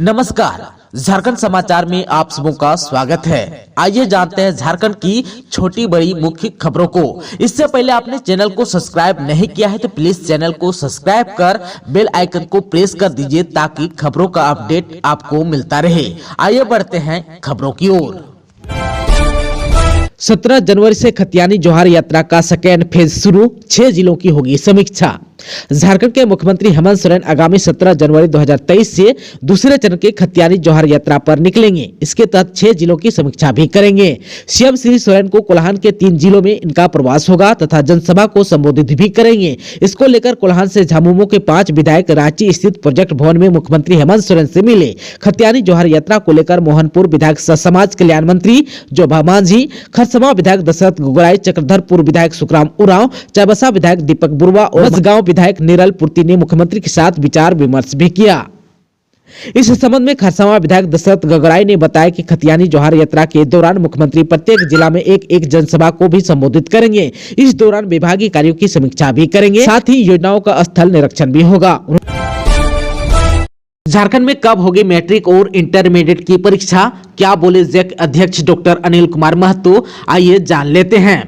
नमस्कार, झारखंड समाचार में आप सबों का स्वागत है। आइए जानते हैं झारखंड की छोटी बड़ी मुख्य खबरों को। इससे पहले आपने चैनल को सब्सक्राइब नहीं किया है तो प्लीज चैनल को सब्सक्राइब कर बेल आइकन को प्रेस कर दीजिए ताकि खबरों का अपडेट आपको मिलता रहे। आइए बढ़ते हैं खबरों की ओर। 17 जनवरी से खतियानी जोहार यात्रा का सेकेंड फेज शुरू, 6 जिलों की होगी समीक्षा। झारखंड के मुख्यमंत्री हेमंत सोरेन आगामी 17 जनवरी 2023 से दूसरे चरण के खतियानी जोहार यात्रा पर निकलेंगे। इसके तहत 6 जिलों की समीक्षा भी करेंगे। सीएम श्री सोरेन को कोल्हान के 3 जिलों में इनका प्रवास होगा तथा जनसभा को संबोधित भी करेंगे। इसको लेकर कोल्हान से झामुमो के 5 विधायक रांची स्थित प्रोजेक्ट भवन में मुख्यमंत्री हेमंत सोरेन से मिले। खतियानी जोहार यात्रा को लेकर मोहनपुर विधायक समाज कल्याण मंत्री जोभा मांझी, खरसमा विधायक दशरथ गोगराई, चक्रधरपुर विधायक सुखराम उरांव, चाईबासा विधायक दीपक बुर्वा और मझगांव विधायक निरल पूर्ति ने मुख्यमंत्री के साथ विचार विमर्श भी किया। इस संबंध में खरसावां विधायक दशरथ गोगराई ने बताया कि खतियानी जोहार यात्रा के दौरान मुख्यमंत्री प्रत्येक जिला में एक जनसभा को भी संबोधित करेंगे। इस दौरान विभागीय कार्यों की समीक्षा भी करेंगे, साथ ही योजनाओं का स्थल निरीक्षण भी होगा। झारखंड में कब होगी मैट्रिक और इंटरमीडिएट की परीक्षा, क्या बोले जैक अध्यक्ष डॉक्टर अनिल कुमार महतो, आइए जान लेते हैं।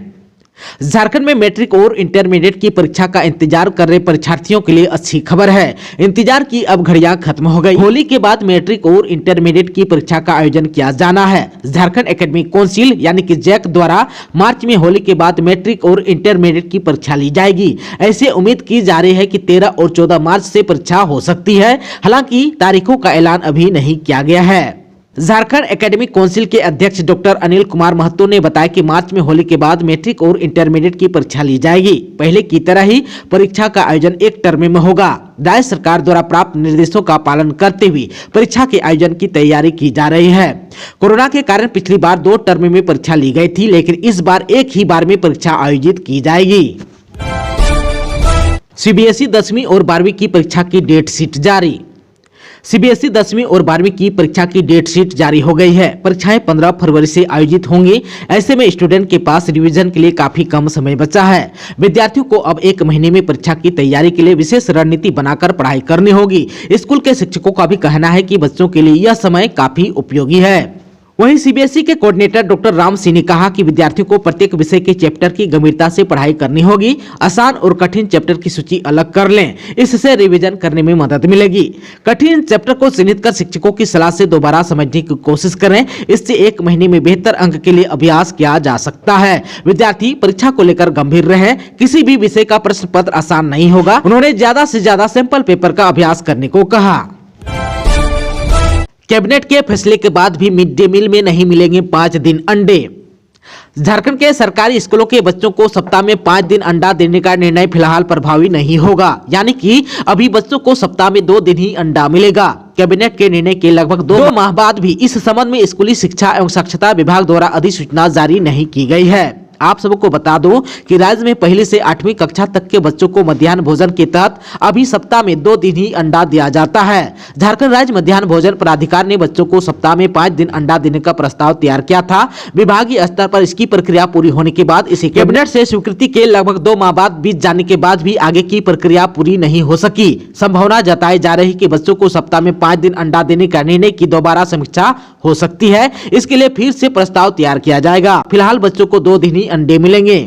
झारखंड में मैट्रिक और इंटरमीडिएट की परीक्षा का इंतजार कर रहे परीक्षार्थियों के लिए अच्छी खबर है। इंतजार की अब घड़ियां खत्म हो गई। होली के बाद मैट्रिक और इंटरमीडिएट की परीक्षा का आयोजन किया जाना है। झारखंड एकेडमिक काउंसिल यानी कि जैक द्वारा मार्च में होली के बाद मैट्रिक और इंटरमीडिएट की परीक्षा ली जाएगी। ऐसे उम्मीद की जा रही है कि 13 और 14 मार्च से परीक्षा हो सकती है। हालांकि तारीखों का ऐलान अभी नहीं किया गया है। झारखंड एकेडमिक काउंसिल के अध्यक्ष डॉक्टर अनिल कुमार महतो ने बताया कि मार्च में होली के बाद मैट्रिक और इंटरमीडिएट की परीक्षा ली जाएगी। पहले की तरह ही परीक्षा का आयोजन एक टर्म में होगा। राज्य सरकार द्वारा प्राप्त निर्देशों का पालन करते हुए परीक्षा के आयोजन की तैयारी की जा रही है। कोरोना के कारण पिछली बार 2 टर्म में परीक्षा ली गई थी, लेकिन इस बार एक ही बार में परीक्षा आयोजित की जाएगी। सीबीएसई 10वीं और 12वीं की परीक्षा की डेट शीट जारी। सीबीएसई 10वीं और 12वीं की परीक्षा की डेट शीट जारी हो गई है। परीक्षाएं 15 फरवरी से आयोजित होंगी। ऐसे में स्टूडेंट के पास रिवीजन के लिए काफी कम समय बचा है। विद्यार्थियों को अब 1 महीने में परीक्षा की तैयारी के लिए विशेष रणनीति बनाकर पढ़ाई करनी होगी। स्कूल के शिक्षकों का भी कहना है कि बच्चों के लिए यह समय काफी उपयोगी है। वहीं सीबीएसई के कोऑर्डिनेटर डॉक्टर राम सिंह ने कहा कि विद्यार्थियों को प्रत्येक विषय के चैप्टर की गंभीरता से पढ़ाई करनी होगी। आसान और कठिन चैप्टर की सूची अलग कर लें, इससे रिवीजन करने में मदद मिलेगी। कठिन चैप्टर को चिन्हित कर शिक्षकों की सलाह से दोबारा समझने की कोशिश करें। इससे 1 महीने में बेहतर अंक के लिए अभ्यास किया जा सकता है। विद्यार्थी परीक्षा को लेकर गंभीर रहे। किसी भी विषय का प्रश्न पत्र आसान नहीं होगा। उन्होंने ज्यादा से ज्यादा सैंपल पेपर का अभ्यास करने को कहा। कैबिनेट के फैसले के बाद भी मिड डे मील में नहीं मिलेंगे 5 दिन अंडे। झारखंड के सरकारी स्कूलों के बच्चों को सप्ताह में 5 दिन अंडा देने का निर्णय फिलहाल प्रभावी नहीं होगा, यानी कि अभी बच्चों को सप्ताह में 2 दिन ही अंडा मिलेगा। कैबिनेट के निर्णय के लगभग 2 माह बाद भी इस संबंध में स्कूली शिक्षा एवं साक्षरता विभाग द्वारा अधिसूचना जारी नहीं की गई है। आप सबको बता दो कि राज्य में 1ली से 8वीं कक्षा तक के बच्चों को मध्याह्न भोजन के तहत अभी सप्ताह में 2 दिन ही अंडा दिया जाता है। झारखंड राज्य मध्याह्न भोजन प्राधिकार ने बच्चों को सप्ताह में 5 दिन अंडा देने का प्रस्ताव तैयार किया था। विभागीय स्तर पर इसकी प्रक्रिया पूरी होने के बाद इसे कैबिनेट से स्वीकृति के लगभग 2 माह बाद बीत जाने के बाद भी आगे की प्रक्रिया पूरी नहीं हो सकी। संभावना जताई जा रही कि बच्चों को सप्ताह में 5 दिन अंडा देने का निर्णय की दोबारा समीक्षा हो सकती है। इसके लिए फिर से प्रस्ताव तैयार किया जाएगा। फिलहाल बच्चों को 2 दिन ही अंडे मिलेंगे।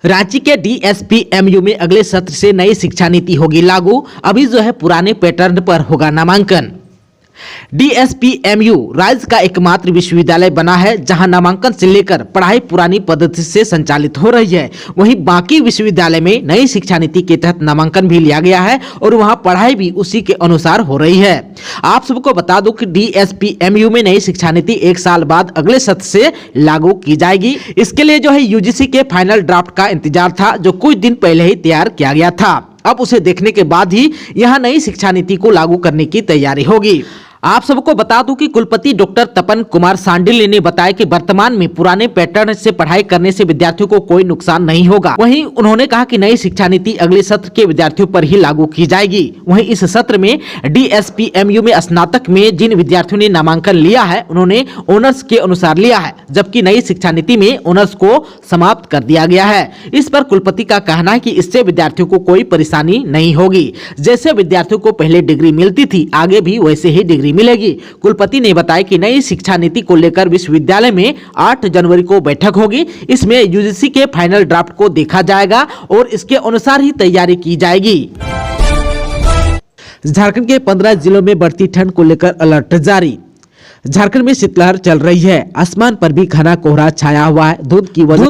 रांची के डीएसपीएमयू में अगले सत्र से नई शिक्षा नीति होगी लागू। अभी जो है पुराने पैटर्न पर होगा नामांकन। डीएसपीएमयू राज्य का एकमात्र विश्वविद्यालय बना है जहां नामांकन से लेकर पढ़ाई पुरानी पद्धति से संचालित हो रही है। वहीं बाकी विश्वविद्यालय में नई शिक्षा नीति के तहत नामांकन भी लिया गया है और वहां पढ़ाई भी उसी के अनुसार हो रही है। आप सबको बता दूं कि डीएसपीएमयू में नई शिक्षा नीति 1 साल बाद अगले सत्र से लागू की जाएगी। इसके लिए जो है यूजीसी के फाइनल ड्राफ्ट का इंतजार था, जो कुछ दिन पहले ही तैयार किया गया था। अब उसे देखने के बाद ही यहां नई शिक्षा नीति को लागू करने की तैयारी होगी। आप सबको बता दूं कि कुलपति डॉक्टर तपन कुमार सांडिल्य ने बताया कि वर्तमान में पुराने पैटर्न से पढ़ाई करने से विद्यार्थियों को कोई नुकसान नहीं होगा। वहीं उन्होंने कहा कि नई शिक्षा नीति अगले सत्र के विद्यार्थियों पर ही लागू की जाएगी। वहीं इस सत्र में DSPMU में स्नातक में जिन विद्यार्थियों ने नामांकन लिया है उन्होंने ऑनर्स के अनुसार लिया है, जबकि नई शिक्षा नीति में ऑनर्स को समाप्त कर दिया गया है। इस पर कुलपति का कहना है कि इससे विद्यार्थियों को कोई परेशानी नहीं होगी। जैसे विद्यार्थियों को पहले डिग्री मिलती थी आगे भी वैसे ही डिग्री मिलेगी। कुलपति ने बताया कि नई शिक्षा नीति को लेकर विश्वविद्यालय में 8 जनवरी को बैठक होगी। इसमें UGC के फाइनल ड्राफ्ट को देखा जाएगा और इसके अनुसार ही तैयारी की जाएगी। झारखंड के 15 जिलों में बढ़ती ठंड को लेकर अलर्ट जारी। झारखंड में शीतलहर चल रही है। आसमान पर भी घना कोहरा छाया हुआ है। धुंध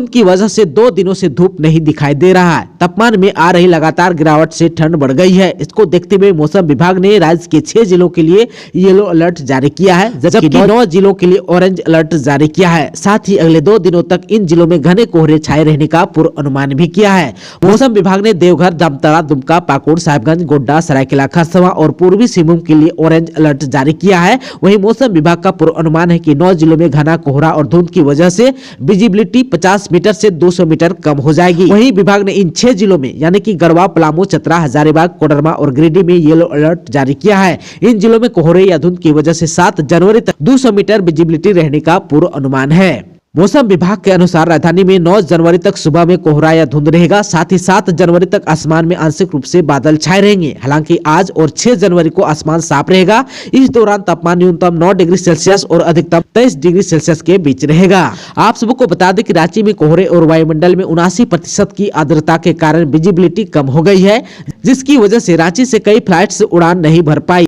की वजह से 2 दिनों से धूप नहीं दिखाई दे रहा है। तापमान में आ रही लगातार गिरावट से ठंड बढ़ गई है। इसको देखते हुए मौसम विभाग ने राज्य के 6 जिलों के लिए येलो अलर्ट जारी किया है, जबकि 9 जिलों के लिए ऑरेंज अलर्ट जारी किया है। साथ ही अगले 2 दिनों तक इन जिलों में घने कोहरे छाए रहने का पूर्वानुमान भी किया है। मौसम विभाग ने देवघर, जामताड़ा, दुमका, पाकुड़, साहिबगंज, गोड्डा, सरायकेला खरसावां और पूर्वी सिंहभूम के लिए ऑरेंज अलर्ट जारी किया है। वहीं मौसम विभाग का पूर्वानुमान है कि 9 जिलों में घना कोहरा और धुंध की वजह से विजिबिलिटी 50 मीटर से 200 मीटर कम हो जाएगी। वहीं विभाग ने इन 6 जिलों में यानी कि गढ़वा, पलामू, चतरा, हजारीबाग, कोडरमा और गिरिडीह में येलो अलर्ट जारी किया है। इन जिलों में कोहरे या धुंध की वजह से 7 जनवरी तक 200 मीटर विजिबिलिटी रहने का पूर्वानुमान है। मौसम विभाग के अनुसार राजधानी में 9 जनवरी तक सुबह में कोहरा या धुंध रहेगा। साथ ही 7 जनवरी तक आसमान में आंशिक रूप से बादल छाए रहेंगे। हालांकि आज और 6 जनवरी को आसमान साफ रहेगा। इस दौरान तापमान न्यूनतम 9 डिग्री सेल्सियस और अधिकतम 23 डिग्री सेल्सियस के बीच रहेगा। आप सबको बता दें कि रांची में कोहरे और वायुमंडल में 79% की आर्द्रता के कारण विजिबिलिटी कम हो गई है, जिसकी वजह से रांची से कई फ्लाइट्स उड़ान नहीं भर पाई।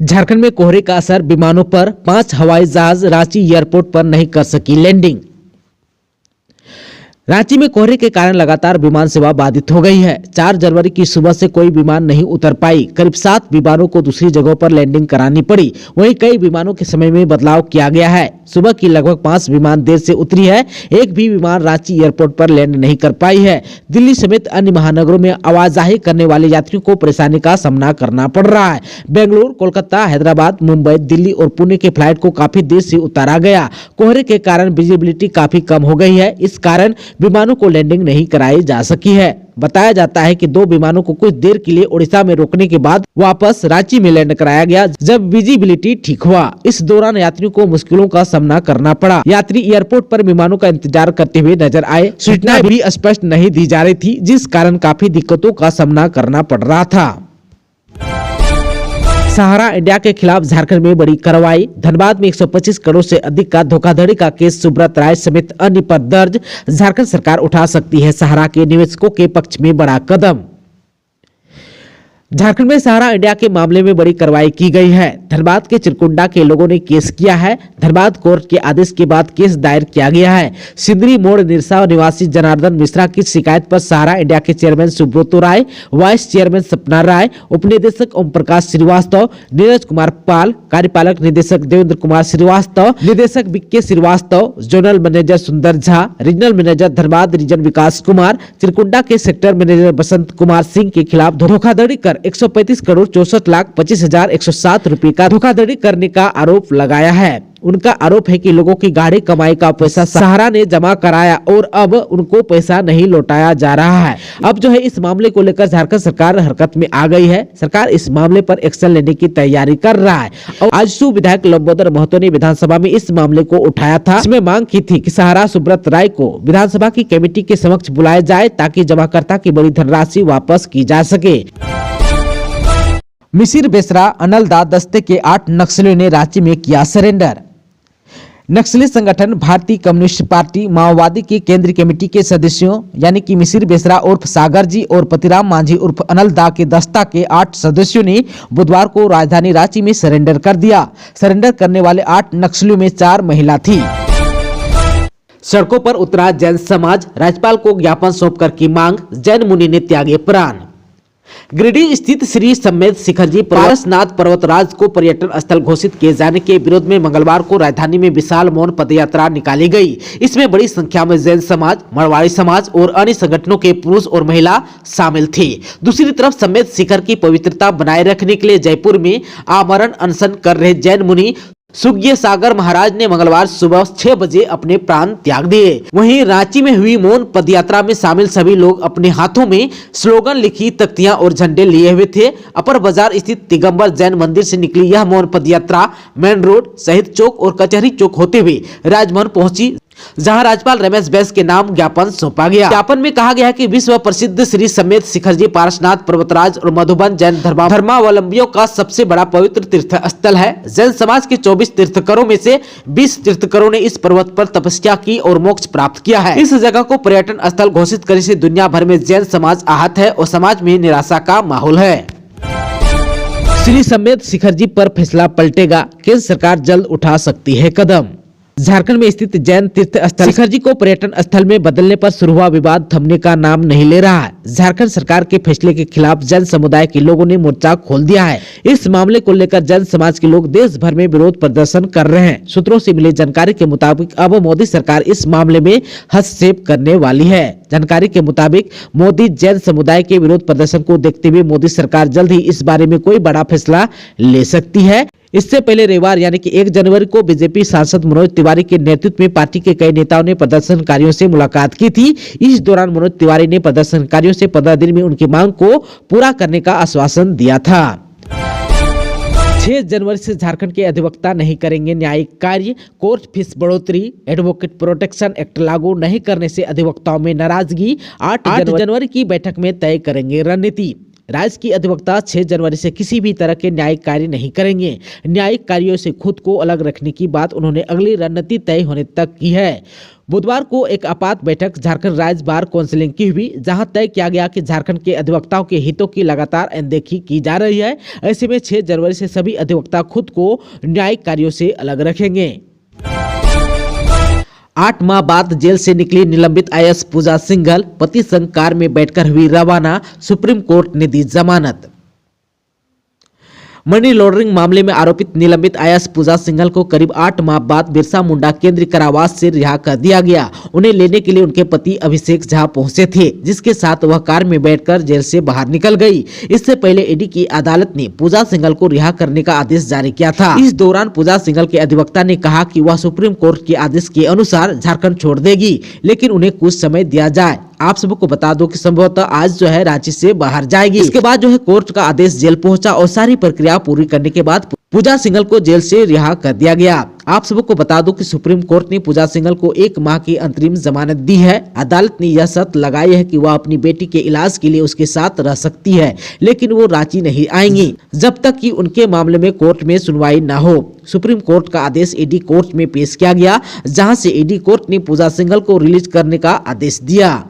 झारखंड में कोहरे का असर विमानों पर। 5 हवाई जहाज रांची एयरपोर्ट पर नहीं कर सकी लैंडिंग। रांची में कोहरे के कारण लगातार विमान सेवा बाधित हो गई है। 4 जनवरी की सुबह से कोई विमान नहीं उतर पाई। करीब 7 विमानों को दूसरी जगहों पर लैंडिंग करानी पड़ी। वहीं कई विमानों के समय में बदलाव किया गया है। सुबह की लगभग 5 विमान देर से उतरी है। एक भी विमान रांची एयरपोर्ट पर लैंड नहीं कर पाई है। दिल्ली समेत अन्य महानगरों में आवाजाही करने वाले यात्रियों को परेशानी का सामना करना पड़ रहा है। बेंगलुरु, कोलकाता, हैदराबाद, मुंबई, दिल्ली और पुणे के फ्लाइट को काफी देर से उतारा गया। कोहरे के कारण विजिबिलिटी काफी कम हो गई है। इस कारण विमानों को लैंडिंग नहीं कराई जा सकी है। बताया जाता है कि 2 विमानों को कुछ देर के लिए ओडिशा में रोकने के बाद वापस रांची में लैंड कराया गया, जब विजिबिलिटी ठीक हुआ। इस दौरान यात्रियों को मुश्किलों का सामना करना पड़ा। यात्री एयरपोर्ट पर विमानों का इंतजार करते हुए नजर आए। सूचनाएं भी स्पष्ट नहीं दी जा रही थी, जिस कारण काफी दिक्कतों का सामना करना पड़ रहा था। सहारा इंडिया के खिलाफ झारखंड में बड़ी कार्रवाई। धनबाद में 125 करोड़ से अधिक का धोखाधड़ी का केस सुब्रत राय समेत अन्य पर दर्ज। झारखंड सरकार उठा सकती है सहारा के निवेशकों के पक्ष में बड़ा कदम। झारखंड में सहारा इंडिया के मामले में बड़ी कार्रवाई की गई है। धनबाद के चिरकुंडा के लोगों ने केस किया है। धनबाद कोर्ट के आदेश के बाद केस दायर किया गया है। सिंदरी मोड़ निरसा निवासी जनार्दन मिश्रा की शिकायत पर सहारा इंडिया के चेयरमैन सुब्रत राय, वाइस चेयरमैन सपना राय, उपनिदेशक ओम प्रकाश श्रीवास्तव, नीरज कुमार पाल, कार्यपालक निदेशक देवेंद्र कुमार श्रीवास्तव, निदेशक BK Srivastava, zonal manager Sundar Jha, regional manager Dhanbad region Vikas Kumar, Chirkunda के सेक्टर मैनेजर बसंत कुमार सिंह के खिलाफ धोखाधड़ी कर 135 करोड़ 64,25,107 रुपए का धोखाधड़ी करने का आरोप लगाया है। उनका आरोप है कि लोगों की गाढ़ी कमाई का पैसा सहारा ने जमा कराया और अब उनको पैसा नहीं लौटाया जा रहा है। अब जो है इस मामले को लेकर झारखंड सरकार हरकत में आ गई है। सरकार इस मामले पर एक्शन लेने की तैयारी कर रहा है। और आजसू विधायक लंबोदर महतो ने विधानसभा में इस मामले को उठाया था। इसमें मांग की थी कि सहारा सुब्रत राय को विधानसभा की कमेटी के समक्ष बुलाया जाए ताकि जमाकर्ता की बड़ी धनराशि वापस की जा सके। मिसिर बेसरा अनलदा दस्ते के 8 नक्सलियों ने रांची में किया सरेंडर। नक्सली संगठन भारतीय कम्युनिस्ट पार्टी माओवादी की केंद्रीय कमेटी के सदस्यों यानी कि मिसिर बेसरा उर्फ सागर जी और पतिराम मांझी उर्फ अनलदा के दस्ता के 8 सदस्यों ने बुधवार को राजधानी रांची में सरेंडर कर दिया। सरेंडर करने वाले 8 नक्सलियों में 4 महिला थी। सड़कों पर उतरा जैन समाज, राज्यपाल को ज्ञापन सौंपकर की मांग, जैन मुनि ने त्यागे प्राण। गिरिडीह स्थित श्री समेत शिखर जी पारसनाथ पर्वतराज को पर्यटन स्थल घोषित किए जाने के विरोध में मंगलवार को राजधानी में विशाल मौन पदयात्रा निकाली गई। इसमें बड़ी संख्या में जैन समाज, मारवाड़ी समाज और अन्य संगठनों के पुरुष और महिला शामिल थे। दूसरी तरफ समेत शिखर की पवित्रता बनाए रखने के लिए जयपुर में आमरण अनशन कर रहे जैन मुनि सुज्ञ सागर महाराज ने मंगलवार सुबह 6 बजे अपने प्राण त्याग दिए। वहीं रांची में हुई मौन पदयात्रा में शामिल सभी लोग अपने हाथों में स्लोगन लिखी तख्तियां और झंडे लिए हुए थे। अपर बाजार स्थित दिगंबर जैन मंदिर से निकली यह मौन पदयात्रा मेन रोड, शहीद चौक और कचहरी चौक होते हुए राजभवन पहुंची, जहां राज्यपाल रमेश बैस के नाम ज्ञापन सौंपा गया। ज्ञापन में कहा गया कि विश्व प्रसिद्ध श्री समेत शिखर जी पारसनाथ पर्वतराज और मधुबन जैन धर्मावलंबियों का सबसे बड़ा पवित्र तीर्थ स्थल है। जैन समाज के 24 तीर्थंकरों में से 20 तीर्थंकरों ने इस पर्वत पर तपस्या की और मोक्ष प्राप्त किया है। इस जगह को पर्यटन स्थल घोषित करने से दुनिया भर में जैन समाज आहत है और समाज में निराशा का माहौल है। श्री समेत शिखर जी पर फैसला पलटेगा, केंद्र सरकार जल्द उठा सकती है कदम। झारखंड में स्थित जैन तीर्थ स्थल शिखर जी को पर्यटन स्थल में बदलने पर शुरू हुआ विवाद थमने का नाम नहीं ले रहा है। झारखंड सरकार के फैसले के खिलाफ जैन समुदाय के लोगों ने मोर्चा खोल दिया है। इस मामले को लेकर जैन समाज के लोग देश भर में विरोध प्रदर्शन कर रहे हैं। सूत्रों से मिली जानकारी के मुताबिक अब मोदी सरकार इस मामले में हस्तक्षेप करने वाली है। जानकारी के मुताबिक मोदी जैन समुदाय के विरोध प्रदर्शन को देखते हुए मोदी सरकार जल्द ही इस बारे में कोई बड़ा फैसला ले सकती है। इससे पहले रविवार यानी कि 1 जनवरी को बीजेपी सांसद मनोज तिवारी के नेतृत्व में पार्टी के कई नेताओं ने प्रदर्शनकारियों से मुलाकात की थी। इस दौरान मनोज तिवारी ने प्रदर्शनकारियों से 15 दिन में उनकी मांग को पूरा करने का आश्वासन दिया था। 6 जनवरी से झारखंड के अधिवक्ता नहीं करेंगे न्यायिक कार्य, कोर्ट फीस बढ़ोतरी, एडवोकेट प्रोटेक्शन एक्ट लागू नहीं करने से अधिवक्ताओं में नाराजगी। 8 जनवरी की बैठक में तय करेंगे रणनीति। राज्य की अधिवक्ता 6 जनवरी से किसी भी तरह के न्यायिक कार्य नहीं करेंगे। न्यायिक कार्यों से खुद को अलग रखने की बात उन्होंने अगली रणनीति तय होने तक की है। बुधवार को एक आपात बैठक झारखंड राज्य बार काउंसिल की हुई, जहां तय किया गया कि झारखंड के अधिवक्ताओं के हितों की लगातार अनदेखी की जा रही है। ऐसे में 6 जनवरी से सभी अधिवक्ता खुद को न्यायिक कार्यों से अलग रखेंगे। 8 माह बाद जेल से निकली निलंबित आईएएस पूजा सिंघल, पति संग कार में बैठकर हुई रवाना, सुप्रीम कोर्ट ने दी जमानत। मनी लॉन्ड्रिंग मामले में आरोपित निलंबित आईएएस पूजा सिंघल को करीब 8 माह बाद बिरसा मुंडा केंद्रीय कारावास से रिहा कर दिया गया। उन्हें लेने के लिए उनके पति अभिषेक झा पहुंचे थे, जिसके साथ वह कार में बैठकर जेल से बाहर निकल गई। इससे पहले ईडी की अदालत ने पूजा सिंघल को रिहा करने का आदेश जारी किया था। इस दौरान पूजा सिंघल के अधिवक्ता ने कहा कि वह सुप्रीम कोर्ट के आदेश के अनुसार झारखंड छोड़ देगी, लेकिन उन्हें कुछ समय दिया जाए। आप सबको बता दो कि संभवतः आज रांची से बाहर जाएगी। इसके बाद कोर्ट का आदेश जेल पहुंचा और सारी प्रक्रिया पूरी करने के बाद पूजा सिंघल को जेल से रिहा कर दिया गया। आप सबको बता दो कि सुप्रीम कोर्ट ने पूजा सिंघल को 1 माह की अंतरिम जमानत दी है। अदालत ने यह शर्त लगाई है कि वह अपनी बेटी के इलाज के लिए उसके साथ रह सकती है, लेकिन वो रांची नहीं आएंगी जब तक कि उनके मामले में कोर्ट में सुनवाई न हो। सुप्रीम कोर्ट का आदेश ईडी कोर्ट में पेश किया गया, जहाँ से ईडी कोर्ट ने पूजा सिंघल को रिलीज करने का आदेश दिया।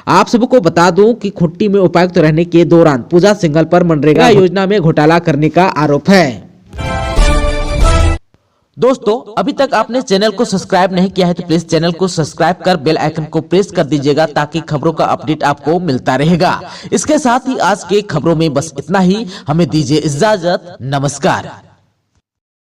आप सबको बता दूं कि खुट्टी में उपायुक्त रहने के दौरान पूजा सिंघल पर मनरेगा योजना में घोटाला करने का आरोप है। दोस्तों, अभी तक आपने चैनल को सब्सक्राइब नहीं किया है तो प्लीज चैनल को सब्सक्राइब कर बेल आइकन को प्रेस कर दीजिएगा, ताकि खबरों का अपडेट आपको मिलता रहेगा। इसके साथ ही आज के खबरों में बस इतना ही। हमें दीजिए इजाजत। नमस्कार।